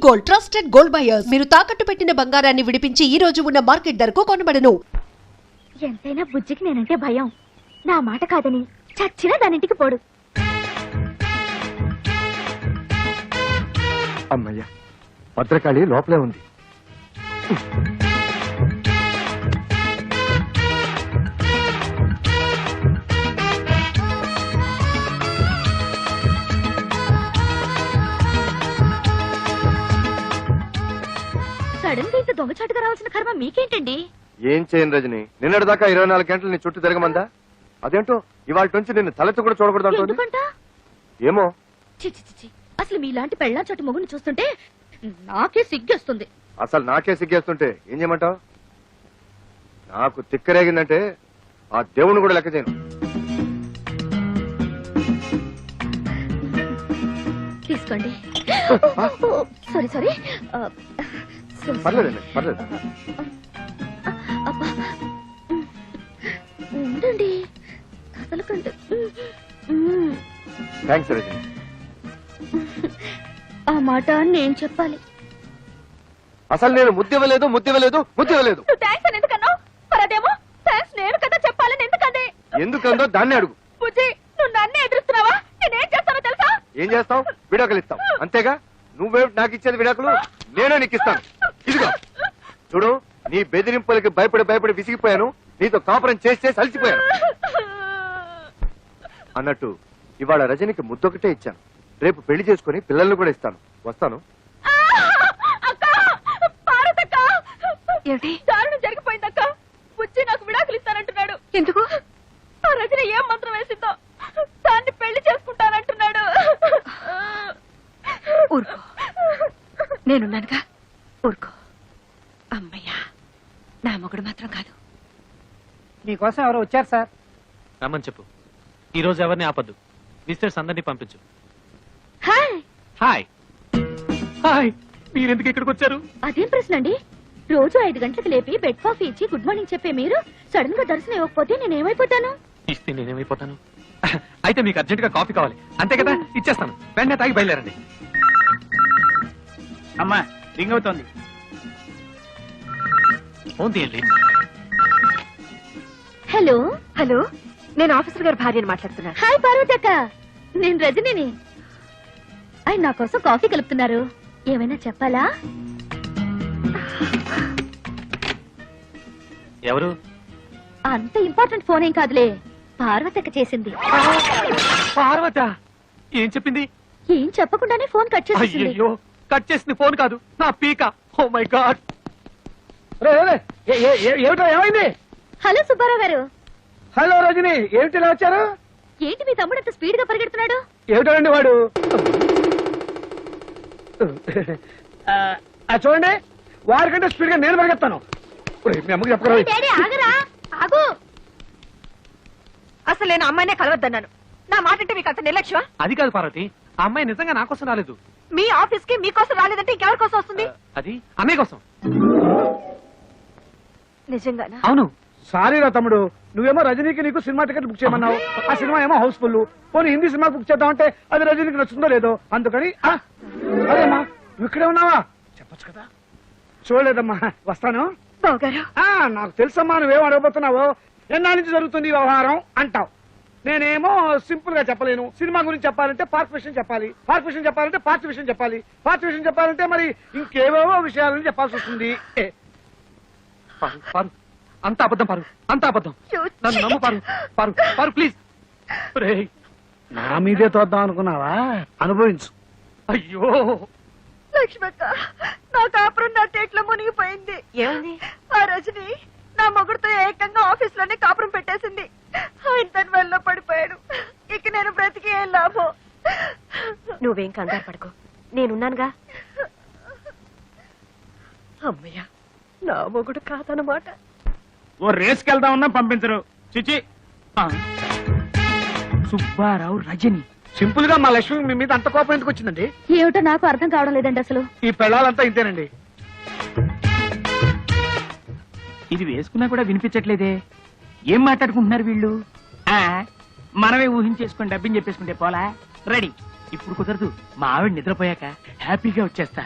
Gold, trusted gold buyers. మీరు తాకట్టు పెట్టిన బంగారాన్ని విడిపించి ఈ రోజు ఉన్న మార్కెట్ ధరకు కొనబడను. ఎంతైనా బుజ్జికి నేనంటే భయం. నా మాట కాదని చచ్చినా దానింటికి పోడు. అమ్మయ్య, భద్రకాళి లోపలే ఉంది. సడన్ గా ఇంత దొంగచాటుగా రావాల్సిన కర్మ మీకేంటండి? ఏం చేయను రజని, నిన్నటిదాకా 24 గంటలు నీ చుట్టూ తిరగమందా? అదేంటో ఇవాళ నుంచి నిన్ను తలెత్తు కూడా చూడకూడదు. ఎందుకంట? ఏమో. చిచి, అసలు మీలాంటి పెళ్ళాం చోటు మొగుని చూస్తుంటే నాకే సిగ్గేస్తుంది. అసలు నాకే సిగ్గేస్తుంటే ఏం చేయమంటావు? నాకు తిక్కరేగిందంటే ఆ దేవుని కూడా లెక్క చేయను. తీసుకోండి. సారీ. పర్లేదండి, పర్లేదు. ఉండండి, కదలకండి. థ్యాంక్స్ రజని. ఆ మాట నేను చెప్పాలి. అసలు నేను ముద్దివ్వలేదు. థ్యాంక్స్ అని ఎందుకన్నావు? మరి అదేమో థ్యాంక్స్ నేను కదా చెప్పాలని ఎందుకంది? ఎందుకందో దాన్ని అడుగు. బుజ్జి, నువ్వు నన్నే ఎదురుస్తున్నావా? నేనేం చేస్తానో తెలుసా? ఏం చేస్తావు? విడాకులు ఇస్తావు అంతేగా? నువ్వే నాకు ఇచ్చేది విడాకులు, నేనే నీకు ఇస్తాను. ఇదిగో చూడు, నీ బెదిరింపులకి భయపడి విసిగిపోయాను. నీతో కాపురం చేసి అలసిపోయాను. అన్నట్టు ఇవాళ రజనికి ముద్దొకటే ఇచ్చాను. రేపు పెళ్లి చేసుకుని పిల్లల్ని కూడా ఇస్తాను. వస్తాను. దారుణం జరిగిపోయిందక్క. బుజ్జి నాకు విడాకులు ఇస్తానంటున్నాడు. ఎందుకు? ఆ రజని ఏం మంత్రం వేసిందో దాన్ని పెళ్లి చేసుకుంటానంటున్నాడు. ఊరుకో, నేనున్నానుగా, ఊరుకో. అమ్మయ్యా, నా మొగుడు మాత్రం కాదు. మీకోసం ఎవరో వచ్చారు సార్. రమ్మని చెప్పు. ఈ రోజు ఎవరిని ఆపద్దు. మిస్టర్స్ అందరినీ పంపించు. హాయ్. హాయ్ హాయ్, మీరెందుకు ఇక్కడికి వచ్చారు? అదేం ప్రశ్న అండి? రోజు 5 గంటలకు లేపి బెడ్ కాఫీ ఇచ్చి గుడ్ మార్నింగ్ చెప్పే మీరు సడన్ గా దర్శనం ఇవ్వకపోతే నేనేమైపోతాను? ఇస్తే నేనేమైపోతాను? అయితే మీకు అర్జెంట్ గా కాఫీ కావాలి అంతే కదా? ఇచ్చేస్తాను. వెంటనే తాగి బయలుదేరండి. అమ్మా, రింగ్ అవుతోంది. ఫోన్ తీయండి. హలో. నేను ఆఫీసర్ గారి భార్యని మాట్లాడుతున్నాను. హాయ్ పార్వతి అక్క, నేను రజనిని. ఆయన నా కోసం కాఫీ కలుపుతున్నారు. ఏమైనా చెప్పాలా? ఎవరు? అంత ఇంపార్టెంట్ ఫోన్ ఏం కాదులే, పార్వతి అక్క చేసింది. పార్వత ఏం చెప్పింది? ఏం చెప్పకుండానే ఫోన్ కట్ చేసింది. అయ్యో, కట్ చేసింది ఫోన్ కాదు, నా పీక. Oh my God. ఏమిటో, ఏమైంది? హలో సుబ్బారావు గారు. హలో రజని, ఏమిటి ఇలా వచ్చారు? ఏంటి మీ తమ్ముడు అంత స్పీడ్ గా పరిగెడుతున్నాడు? ఏమిటోనండి వాడు. చూడండి, వారికంటే స్పీడ్ గా నేను పరిగెత్తాను. మీ అమ్మకి చెప్పరా? డాడీ ఆగరా, ఆగు. అసలు నేను అమ్మాయినే కలవద్దన్నాను. నా మాట అంటే మీకు అంత నిర్లక్ష్యం? అది కాదు పార్వతి, ఆ అమ్మాయి నిజంగా నా కోసం రాలేదు. మీ ఆఫీస్ కి మీకోసం రాలేదంటే ఇంకెవరి కోసం వస్తుంది? అది అన్నయ్య కోసం. నిజంగానా? అవును. సారీ రా తమ్ముడు, నువ్వేమో రజనీకి నీకు సినిమా టికెట్ బుక్ చేయమన్నావు. ఆ సినిమా ఏమో హౌస్ఫుల్. పోనీ హిందీ సినిమా బుక్ చేద్దామంటే అది రజనీకి నచ్చుతుందో లేదో, అందుకని. అదేమ్మా, నువ్వు ఇక్కడే ఉన్నావా? చెప్పొచ్చు కదా. చూడలేదమ్మా, వస్తాను. నాకు తెలుసమ్మా నువ్వేం అడగబోతున్నావో. ఎన్నాళ్ళ నుంచి జరుగుతుంది ఈ వ్యవహారం అంటావు. నేనేమో సింపుల్ గా చెప్పలేను. సినిమా గురించి చెప్పాలంటే పార్క్ విషయం చెప్పాలి, పార్క్ విషయం చెప్పాలంటే పార్టీ విషయం చెప్పాలి, పార్టీ విషయం చెప్పాలంటే మరి ఇంకేవేవో విషయాలని చెప్పాల్సి వస్తుంది. పారు, అంత అబద్ధం పారు, అంత అబద్ధం. నన్ను నమ్ము పారు. పారు పారు ప్లీజ్. నా మీదే తోద్దాం అనుకున్నావా? అనుభవించు. అయ్యో లక్ష్మక్క, నా కాపురం నా టేట్లో మునిగిపోయింది. ఏమైంది? ఆ రజని నా మొగుడుతో ఏకంగా ఆఫీస్ లోనే కాపురం పెట్టేసింది. ఆయన తన వల్ల పడిపోయాడు. ఇక నేను బ్రతికి ఏం లాభం? నువ్వేం కంగారు పడకు, నేనున్నానుగా. అమ్మయ్యా, నా మొగుడు కాదన్నమాట. ఓ రేసుకెళ్దామన్నా పంపించరు. చిచి. సుబ్బారావు రజని. సింపుల్ గా మా లక్ష్మి మీ మీద అంత కోపం ఎందుకు వచ్చిందండి? ఏమిటో నాకు అర్థం కావడం లేదండి. అసలు ఈ పెళ్ళాలంతా ఇంతేనండి. ఇది వేసుకున్నా కూడా వినిపించట్లేదే. ఏం మాట్లాడుకుంటున్నారు వీళ్ళు? మనమే ఊహించేసుకుని డబ్బిని చెప్పేసుకుంటే పోలా. రెడీ ఇప్పుడు కుదరదు, మా ఆవిడ నిద్రపోయాక హ్యాపీగా వచ్చేస్తా.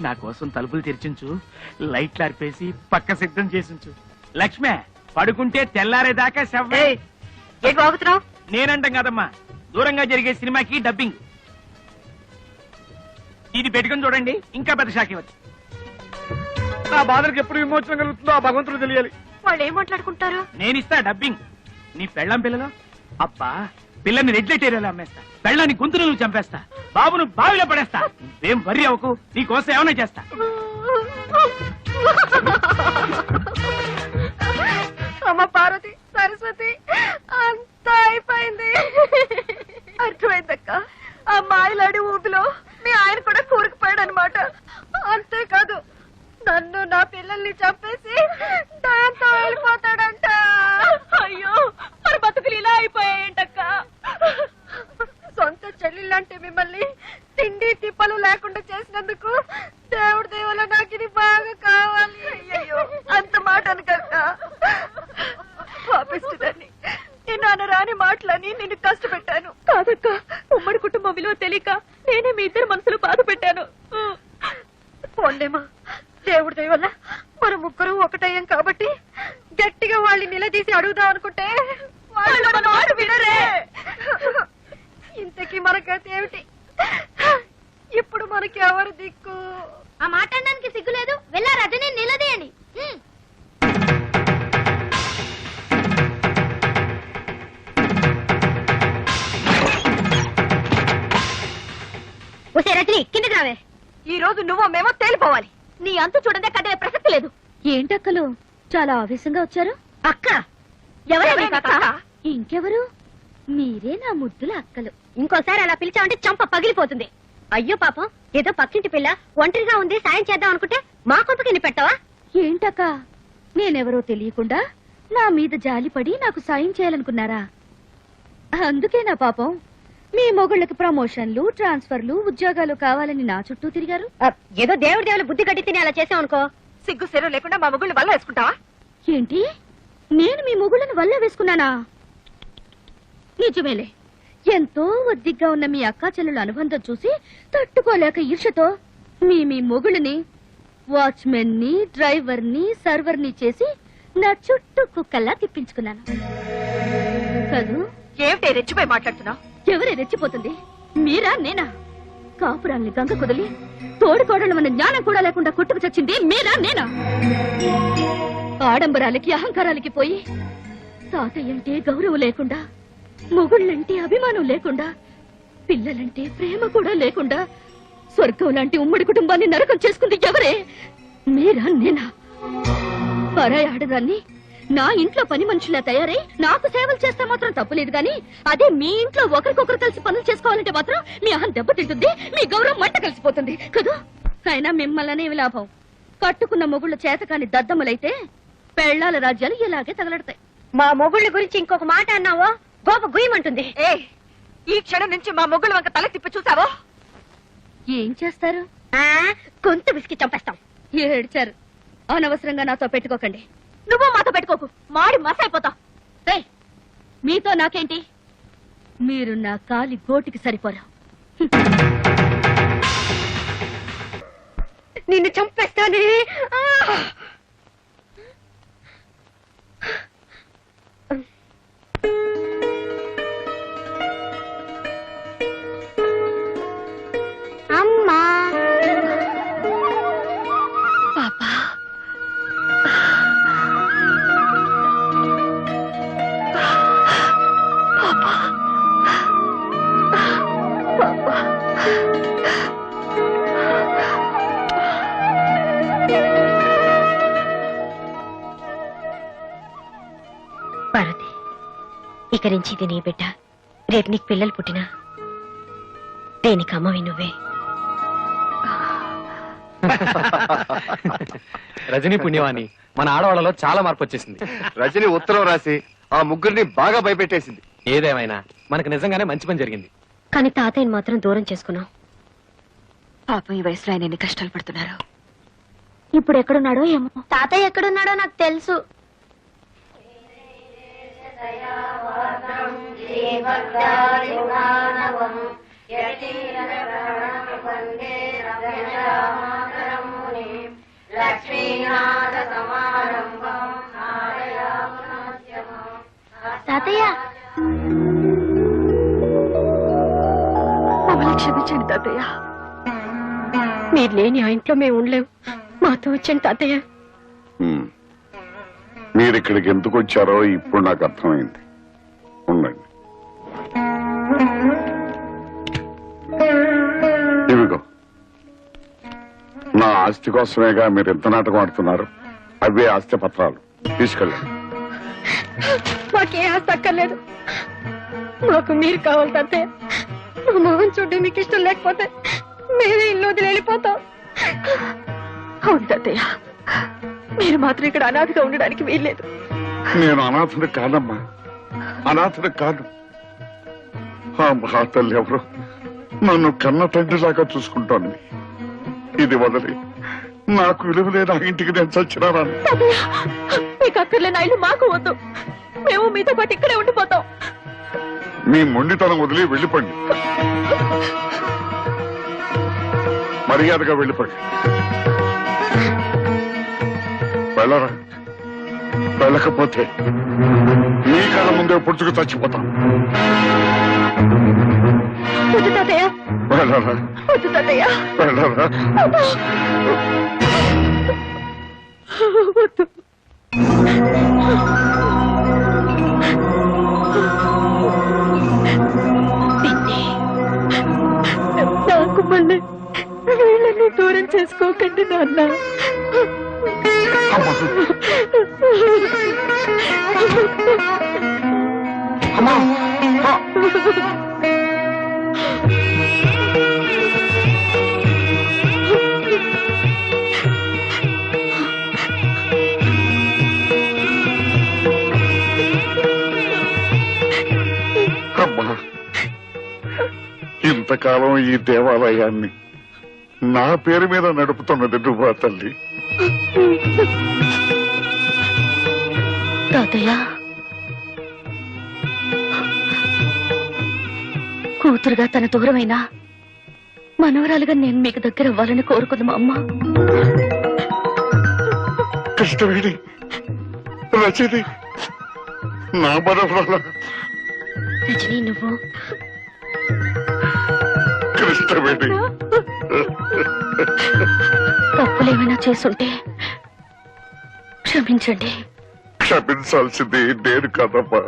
నా కోసం తలుపులు తెరిచించు, లైట్లు ఆర్పేసి పక్క సిద్ధం చేసించు. లక్ష్మే, పడుకుంటే తెల్లారేదాకా శవ్వే. ఏంటి బాగుతున్నావు? నేనంటాం కాదమ్మా, దూరంగా జరిగే సినిమాకి డబ్బింగ్. ఇది పెట్టుకుని చూడండి, ఇంకా పెద్ద షాక్ ఇవ్వచ్చు. నా బాధలకు ఎప్పుడు విమోచన కలుగుతుందో ఆ భగవంతుడు తెలియాలి. వాళ్ళు ఏం మాట్లాడుకుంటారు? నేనిస్తా డబ్బింగ్. నీ పెళ్ళం పిల్లలో అబ్బా, పిల్లని రెడ్లెటేరియాలో అమ్మేస్తా, పెళ్ళాన్ని గొంతులు నువ్వు చంపేస్తా, బాబును బావిలో పడేస్తా. నువ్వేం వర్రీ అవ్వకు, నీకోసం ఏమైనా చేస్తా. అమ్మ పార్వతి, సరస్వతి, అంతా అయిపోయింది. అర్థమైందక్క, ఆ మాయలాడి ఊపిలో మీ ఆయన కూడా కూరుకుపోయాడు అనమాట. అంతేకాదు, నన్ను నా పిల్లల్ని చంపేసి దాంతో వెళ్ళిపోతాడంట. అయ్యో, మన బతుకులు ఇలా అయిపోయాయంటక్క. సొంత చెల్లెళ్ళంటే మిమ్మల్ని తిండి తిప్పలు లేకుండా చేసినందుకు దేవుడి దేవుల నాకు ఇది బాగా కావాలి. అయ్యో, అంత మాట అనకక్క. పాపిస్తుందని నేను అనరాని మాటలని నిన్ను కష్టపెట్టాను. కాదక్క, ఉమ్మడి కుటుంబం విలువ తెలియక నేనే మీ ఇద్దరు మనసులు బాధ పెట్టాను. పోండేమా, దేవుడి దయ వల్ల మన ముగ్గురు ఒకటయ్యాం కాబట్టి గట్టిగా వాళ్ళని నిలదీసి అడుగుదాం అనుకుంటే వాళ్ళు మన మాట వినరే. ఇంతకీ మనకైతే ఏమిటి? ఇప్పుడు మనకి ఎవరు దిక్కు? ఆ మాట్లాడడానికి సిగ్గులేదు, వెళ్ళా రజని నిలదీయండి. రజని కిందకి రావే. ఈ రోజు నువ్వు మేమో తేలిపోవాలి. నీ అంతు చూడదే కట్టే ప్రసక్తి లేదు. ఏంటక్కలు చాలా ఆవేశంగా వచ్చారు? అక్క ఎవరే అక్క? ఇంకెవరు? మీరే నా ముద్దుల అక్కలు. ఇంకోసారి అలా పిలిచావంటే చంప పగిలిపోతుంది. అయ్యో పాపం, ఏదో పక్కింటి పిల్ల ఒంటరిగా ఉంది, సాయం చేద్దాం అనుకుంటే మా కొంపకి కింద పెట్టావా? ఏంటక్క, నేనెవరో తెలియకుండా నా మీద జాలిపడి నాకు సాయం చేయాలనుకున్నారా? అందుకే నా పాపం మీ మొగుళ్ళకి ప్రమోషన్లు, ట్రాన్స్ఫర్లు, ఉద్యోగాలు కావాలని నా చుట్టూ తిరిగారు. ఏదో దేవుడి దేవుల బుద్ధి కట్టి తిని అలా చేసాం అనుకో. సిగ్గు సెరవు లేకుండా మా ముగ్గురు వల్ల వేసుకుంటావా? ఏంటి, నేను మీ మొగుళ్ళను వల్ల వేసుకున్నానా? నిజమేలే, ఎంతో ఒద్దిగ్గా ఉన్న మీ అక్కా చెల్లెల అనుబంధం చూసి తట్టుకోలేక ఈర్షతో మీ మొగుళ్ళని వాచ్మెన్ ని, డ్రైవర్ ని, సర్వర్ ని చేసి నా చుట్టూ కుక్కల్లా తిప్పించుకున్నాను కదూ. ఏమిటి రెచ్చిపోయి మాట్లాడుతున్నావు? ఎవరే రెచ్చిపోతుంది, మీరా నేనా? కాపురాల్ని గంగ కుదిలి తోడుకోడలు మన జ్ఞానం కూడా లేకుండా కొట్టుకు చచ్చింది మీరా నేనా? ఆడంబరాలకి అహంకారాలకి పోయి తాతయ్యంటే గౌరవం లేకుండా, మొగుళ్ళంటే అభిమానం లేకుండా, పిల్లలంటే ప్రేమ కూడా లేకుండా స్వర్గం లాంటి ఉమ్మడి కుటుంబాన్ని నరకం చేసుకుంది ఎవరే? మీరా నేనా? పరాయి ఆడదాన్ని నా ఇంట్లో పని మనుషులా తయారై నాకు సేవలు చేస్తే మాత్రం తప్పులేదు గాని, అదే మీ ఇంట్లో ఒకరికొకరు కలిసి పనులు చేసుకోవాలంటే మాత్రం మీ అహం దెబ్బతింటుంది, మీ గౌరవం మంట కలిసిపోతుంది కదా. అయినా మిమ్మల్ని లాభం, కట్టుకున్న మొగుళ్ళు చేతకాని దద్దమ్మలైతే పెళ్లాల రాజ్యాలు ఇలాగే తగలడతాయి. మా మొగుళ్ళ గురించి ఇంకొక మాట అన్నావో గోప గుయ్యమంటుంది. ఈ క్షణం నుంచి మా ముగ్గురు వంక తల తిప్పి చూసావో ఏం చేస్తారు? గొంతు విసికి చంపేస్తాం. ఏడ్చారు. అనవసరంగా నాతో పెట్టుకోకండి. నువ్వు మాతో పెట్టుకోకు, మాడి మసైపోతాం. మీతో నాకేంటి? మీరు నా కాలి గోటికి సరిపోరా. నిన్ను చంపేస్తానే. అమ్మా పాపా, పార్వతి, ఇక నుంచి ఇది నీ బిడ్డ. రేపు నీకు పిల్లలు పుట్టినా దేనికి అమ్మవి నువ్వే. రజనీ పుణ్యవాణి, మన ఆడవాళ్ళలో చాలా మార్పు వచ్చేసింది. రజని ఉత్తరం రాసి ఆ ముగ్గురిని బాగా భయపెట్టేసింది. ఏదేమైనా మనకు నిజంగానే మంచి పని జరిగింది. కానీ తాతయ్యని మాత్రం దూరం చేసుకున్నాం. పాపం ఈ వయసులో ఆయన ఎన్ని కష్టాలు పడుతున్నారు. ఇప్పుడు ఎక్కడున్నాడో ఏమో. తాతయ్య ఎక్కడున్నాడో నాకు తెలుసు. తాతయ్య మమ్మల్ని క్షమించండి తాతయ్య. మీరు లేని ఆ ఇంట్లో మేము ఉండలేము. మాతో వచ్చండి తాతయ్య. మీరు ఇక్కడికి ఎందుకు వచ్చారో ఇప్పుడు నాకు అర్థమైంది. ఉండండి. ఇవిగో నా ఆస్తి కోసమేగా మీరు ఎంత నాటకం ఆడుతున్నారు. అవే ఆస్తి పత్రాలు తీసుకెళ్ళండి. మాకే ఆస్తి అక్కర్లేదు. మాకు మీరు కావాలి తాతయ్య. మా మొహం చూడడం మీకు ఇష్టం లేకపోతే మేమే ఇల్లు వదిలి వెళ్ళిపోతాం. అవును తాతయ్య, మీరు మాత్రం ఇక్కడ అనాథగా ఉండడానికి వీల్లేదు. నేను అనాథుడు కాదమ్మా, అనాథుడు కాదు. ఆ మహాతల్లి ఎవరు నన్ను కన్న తండ్రిలాగా చూసుకుంటోంది. ఇది వదిలి నాకు విలువ లేదు. ఆ ఇంటికి నేను చచ్చినాను. మీకు అక్కర్లేని ఇల్లు మాకు వద్దు. మేము మీతో పాటు ఇక్కడే ఉండిపోతాం. మీ మొండితనం వదిలి వెళ్ళిపోండి. మర్యాదగా వెళ్ళిపోండి. వెళ్ళరా. వెళ్ళకపోతే మీ కళ్ళ ముందే పుడుచుకు చచ్చిపోతాం. వద్దు తాతయ్య, వెళ్ళరా. వద్దు తాతయ్య, వెళ్ళరా. వద్దు. నాకు మళ్ళీ వీళ్ళని దూరం చేసుకోకండి నాన్న. అమ్మా, ఇంతకాలం ఈ దేవాలయాన్ని నా పేరు మీద నడుపుతున్నది నువ్వా తల్లి? తాతయ్య, కూతురుగా తన దూరమైన మనవరాలుగా నేను మీకు దగ్గర అవ్వాలని కోరుకుంది మా అమ్మ. కృష్ణవేణి, రచని, నా మనవరాల రజనీ, నువ్వు కృష్ణవేణి. తప్పులేమైనా చేసుంటే క్షమించండి. క్షమించాల్సింది నేను కాదమ్మా,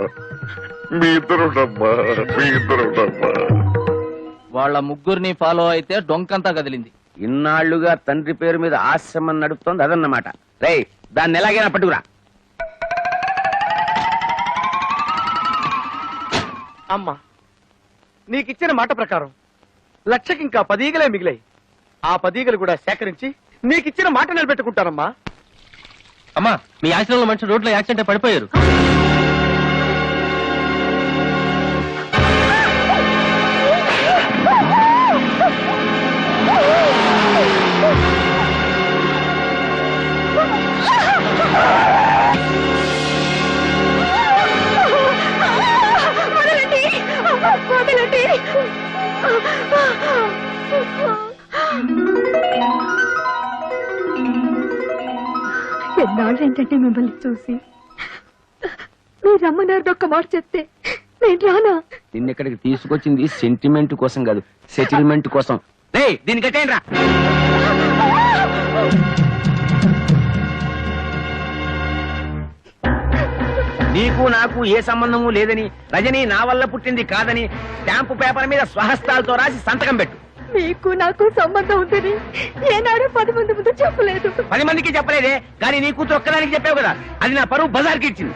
మీ ఇద్దరుడమ్మా, మీ ఇద్దరుడమ్మా. వాళ్ళ ముగ్గురిని ఫాలో అయితే డొంకంతా కదిలింది. ఇన్నాళ్లుగా తండ్రి పేరు మీద ఆశ్రమం నడుపుతోంది అదన్నమాట. రేయ్, దాన్ని ఎలాగైనా పట్టుకురా. అమ్మా, నీకిచ్చిన మాట ప్రకారం లక్షకి ఇంకా 10 ఈగలే మిగిలాయి. ఆ 10 ఈగలు కూడా సేకరించి నీకిచ్చిన మాట నిలబెట్టుకుంటానమ్మా. అమ్మా, మీ ఆశ్రమంలో మనిషి రోడ్లో యాక్సిడెంట్ పడిపోయారు. ఎన్నాళ్ళు ఏంటంటే మిమ్మల్ని చూసి మీరు రమ్మన్నారు. ఒక్క మాట చెప్తే నేను రానా? నిన్నెక్కడికి తీసుకొచ్చింది సెంటిమెంట్ కోసం కాదు, సెటిల్మెంట్ కోసం. రేయ్, దీనికి కట్టేయండి రా. నీకు నాకు ఏ సంబంధము లేదని, రజనీ నా వల్ల పుట్టింది కాదని స్టాంపు పేపర్ మీద స్వహస్తాలతో రాసి సంతకం పెట్టు. మీకు నాకు సంబంధం ఉందని ఏనాడు 10 మంది ముందు చెప్పలేదు. 10 మందికి చెప్పలేదే, కానీ నీ కూతురు ఒక్కదానికి చెప్పావు కదా, అది నా పరువు బజార్కి ఇచ్చింది.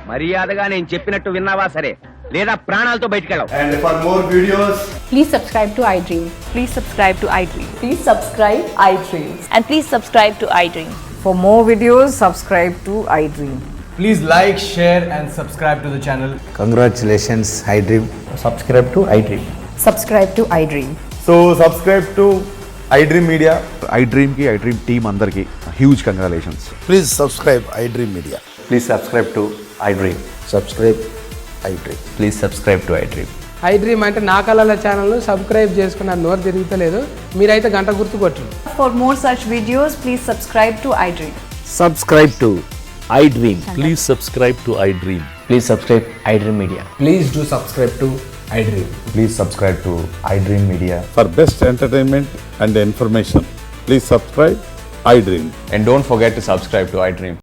మర్యాదగా నేను చెప్పినట్టు విన్నావా సరే, లేదా ప్రాణాలతో బయటకెళ్ళావు. And for more videos, Please subscribe to iDream. Please subscribe to iDream. Please subscribe iDream. And please subscribe to iDream. For more videos, subscribe to iDream. please like, share and subscribe to the channel. Congratulations, iDream. Subscribe to iDream. Subscribe to iDream. So subscribe to iDream Media. iDream ki iDream team andarki huge congratulations. Please subscribe iDream Media. Please subscribe to iDream. Subscribe iDream. Please subscribe to iDream. I dream అంటే నా కళల ఛానల్ను subscribe చేసుకున్న నోరు తిరుగుతలేదు. మీరైతే గంట గుర్తు కొట్టు. For more such videos, please subscribe to iDream. Subscribe to iDream. Please subscribe to iDream. Please subscribe iDream Media. Please do subscribe to I dream. Please subscribe to iDream Media. For best entertainment and information, please subscribe iDream. And don't forget to subscribe to iDream.